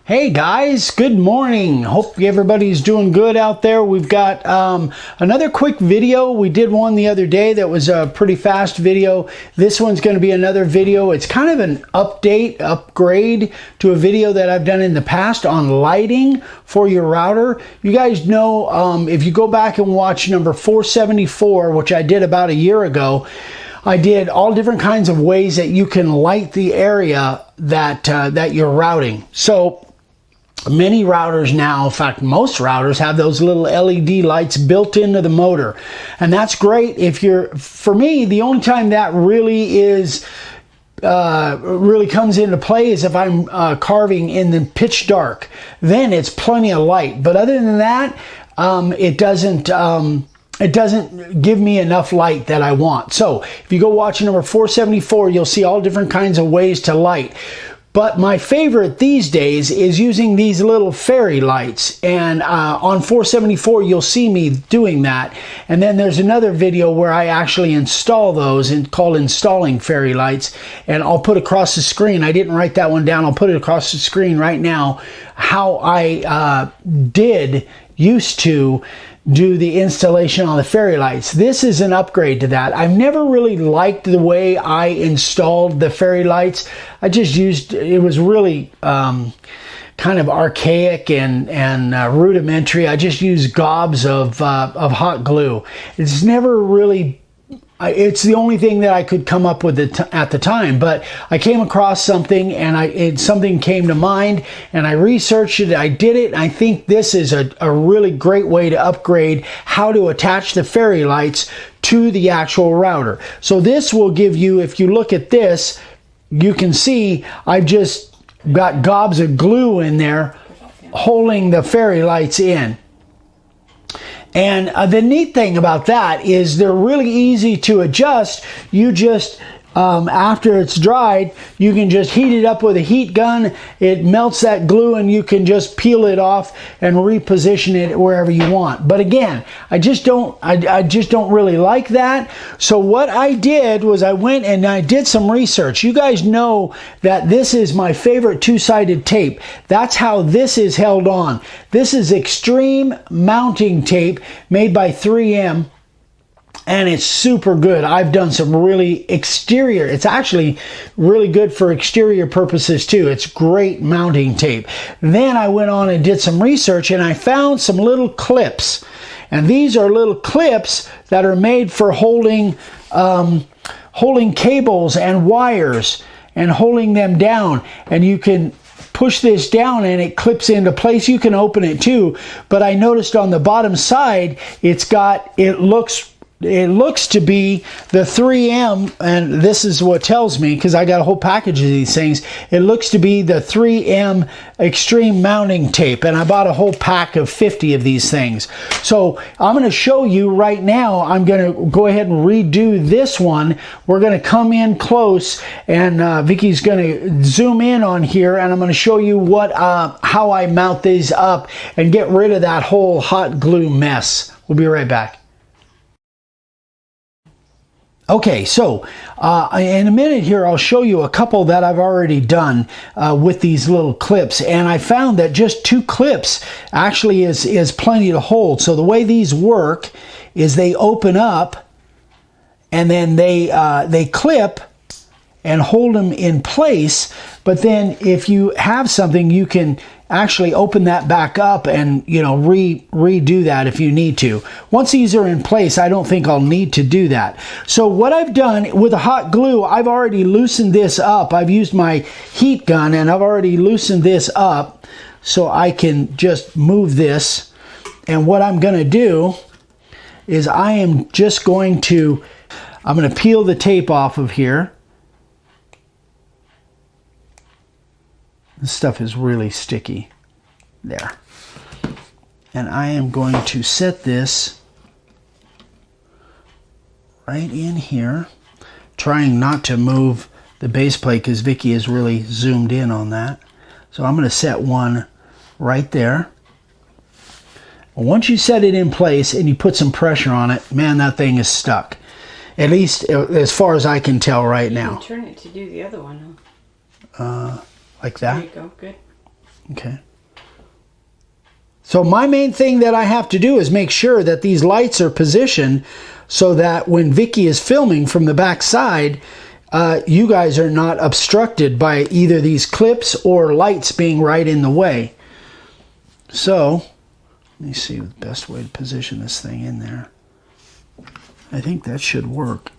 Hey guys, good morning. Hope everybody's doing good out there. We've got another quick video. We did one the other day that was a pretty fast video. This one's going to be another video. It's kind of an upgrade to a video that I've done in the past on lighting for your router. You guys know, if you go back and watch number 474, which I did about a year ago, I did all different kinds of ways that you can light the area that you're routing. So many routers now, in fact, most routers have those little LED lights built into the motor. And that's great if for me, the only time that really comes into play is if I'm carving in the pitch dark. Then it's plenty of light. But other than that, it doesn't give me enough light that I want. So if you go watch number 474, you'll see all different kinds of ways to light. But my favorite these days is using these little fairy lights. And on 474, you'll see me doing that. And then there's another video where I actually install those called installing fairy lights. And I'll put across the screen. I didn't write that one down. I'll put it across the screen right now how I used to do the installation on the fairy lights. This is an upgrade to that. I've never really liked the way I installed the fairy lights. I just used, it was really kind of archaic and rudimentary. I just used gobs of hot glue. It's never really, it's the only thing that I could come up with at the time, but I came across something and something came to mind and I researched it, I did it, and I think this is a really great way to upgrade how to attach the fairy lights to the actual router. So this will give you, if you look at this, you can see I've just got gobs of glue in there holding the fairy lights in. And the neat thing about that is they're really easy to adjust. You just, after it's dried, you can just heat it up with a heat gun. It melts that glue and you can just peel it off and reposition it wherever you want. But again, I just don't really like that. So what I did was I went and I did some research. You guys know that this is my favorite two-sided tape. That's how this is held on. This is extreme mounting tape made by 3M. And it's super good. I've done some really exterior. It's actually really good for exterior purposes too. It's great mounting tape. Then I went on and did some research and I found some little clips. And these are little clips that are made for holding cables and wires and holding them down. And you can push this down and it clips into place. You can open it too. But I noticed on the bottom side, it looks to be the 3M, and this is what tells me, because I got a whole package of these things, it looks to be the 3M extreme mounting tape, and I bought a whole pack of 50 of these things. So I'm going to show you right now. I'm going to go ahead and redo this one. We're going to come in close, and Vicky's going to zoom in on here, and I'm going to show you how I mount these up and get rid of that whole hot glue mess. We'll be right back. Okay, so in a minute here, I'll show you a couple that I've already done with these little clips. And I found that just 2 clips actually is plenty to hold. So the way these work is they open up and then they clip and hold them in place. But then if you have something, you can actually open that back up and, you know, redo that if you need to. Once these are in place, I don't think I'll need to do that. So what I've done with the hot glue, I've already loosened this up. I've used my heat gun and I've already loosened this up so I can just move this. And what I'm going to do is I'm going to peel the tape off of here. This stuff is really sticky. There. And I am going to set this right in here, trying not to move the base plate because Vicky is really zoomed in on that. So I'm going to set one right there. Once you set it in place and you put some pressure on it, man, that thing is stuck. At least as far as I can tell right now. Turn it to do the other one. Like that? There you go, good. Okay. So my main thing that I have to do is make sure that these lights are positioned so that when Vicky is filming from the back side, you guys are not obstructed by either these clips or lights being right in the way. So, let me see the best way to position this thing in there. I think that should work.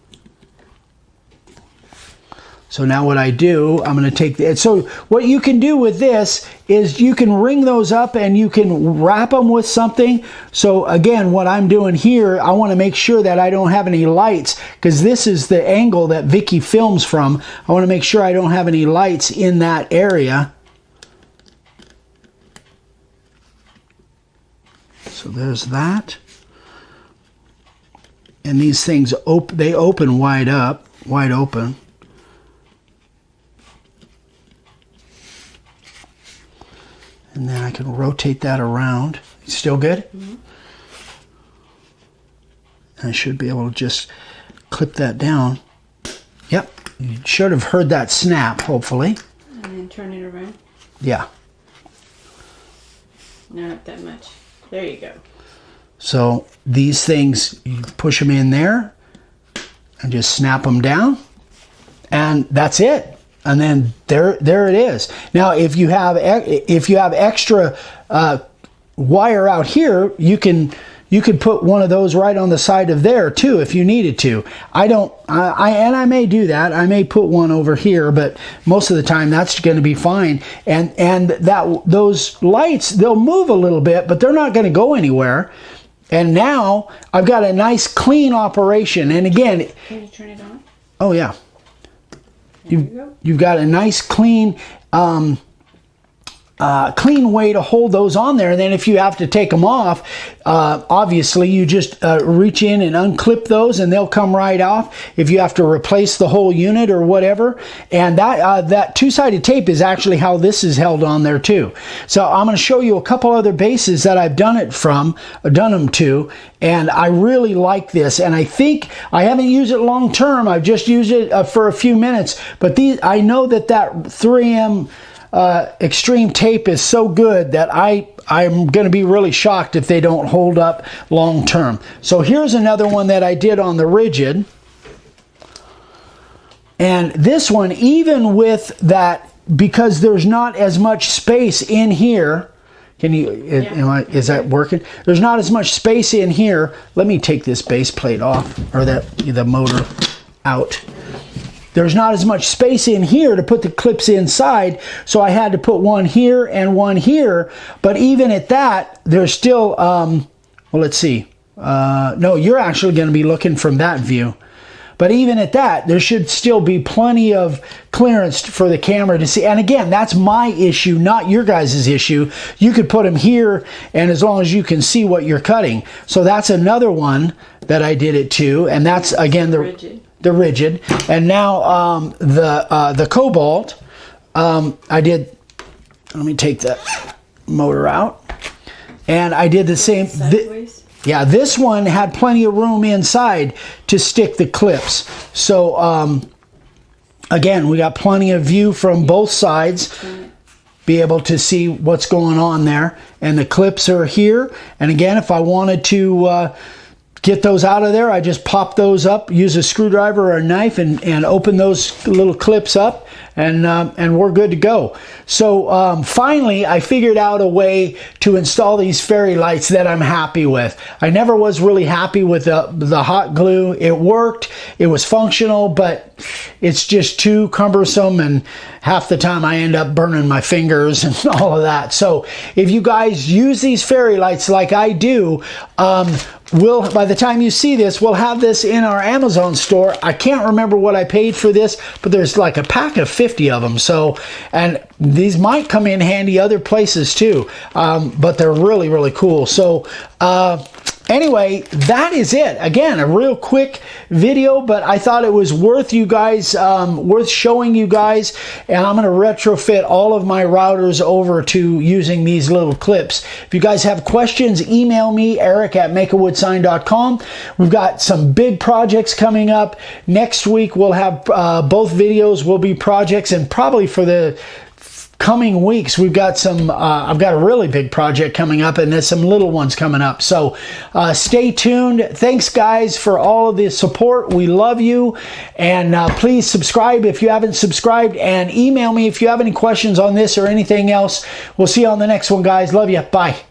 So now what I do, I'm going to take the, so what you can do with this is you can ring those up and you can wrap them with something. So again, what I'm doing here, I want to make sure that I don't have any lights, because this is the angle that Vicky films from. I want to make sure I don't have any lights in that area. So there's that. And these things, they open wide open. And then I can rotate that around. Still good? Mm-hmm. I should be able to just clip that down. Yep. You should have heard that snap, hopefully. And then turn it around. Yeah. Not that much. There you go. So these things, you push them in there and just snap them down. And that's it. And then there it is. Now, if you have extra wire out here, you can put one of those right on the side of there too, if you needed to. I may do that. I may put one over here, but most of the time that's going to be fine. And those lights, they'll move a little bit, but they're not going to go anywhere. And now I've got a nice clean operation. And again, can you turn it on? Oh yeah. You've got a nice clean clean way to hold those on there. And then if you have to take them off, obviously you just reach in and unclip those and they'll come right off if you have to replace the whole unit or whatever. And that two-sided tape is actually how this is held on there too. So I'm going to show you a couple other bases that I've done them to, and I really like this. And I think I haven't used it long term. I've just used it for a few minutes, but I know that 3M extreme tape is so good that I'm going to be really shocked if they don't hold up long term. So here's another one that I did on the rigid. And this one, even with that, because there's not as much space in here, is that working? There's not as much space in here. Let me take this base plate off, or the motor out. There's not as much space in here to put the clips inside, so I had to put one here and one here. But even at that, there's still, well, let's see. No, you're actually going to be looking from that view. But even at that, there should still be plenty of clearance for the camera to see. And again, that's my issue, not your guys' issue. You could put them here, and as long as you can see what you're cutting. So that's another one that I did it to. And that's, again, the rigid. And now the Cobalt, I did, let me take that motor out. And I did the same. Yeah, this one had plenty of room inside to stick the clips. So, again, we got plenty of view from both sides. Be able to see what's going on there. And the clips are here. And again, if I wanted to get those out of there, I just pop those up, use a screwdriver or a knife, and open those little clips up, and we're good to go. So finally, I figured out a way to install these fairy lights that I'm happy with. I never was really happy with the hot glue. It worked, it was functional, but it's just too cumbersome, and half the time I end up burning my fingers and all of that. So if you guys use these fairy lights like I do, by the time you see this, we'll have this in our Amazon store. I can't remember what I paid for this, but there's like a pack of 50 of them. So, and these might come in handy other places too, but they're really, really cool. So, anyway, that is it. Again, a real quick video, but I thought it was worth you guys, worth showing you guys. And I'm going to retrofit all of my routers over to using these little clips. If you guys have questions, email me, eric@makeawoodsign.com. We've got some big projects coming up. Next week, we'll have both videos will be projects, and probably for the coming weeks, we've got some, I've got a really big project coming up, and there's some little ones coming up. So stay tuned. Thanks, guys, for all of the support. We love you. And please subscribe if you haven't subscribed, and email me if you have any questions on this or anything else. We'll see you on the next one, guys. Love you. Bye.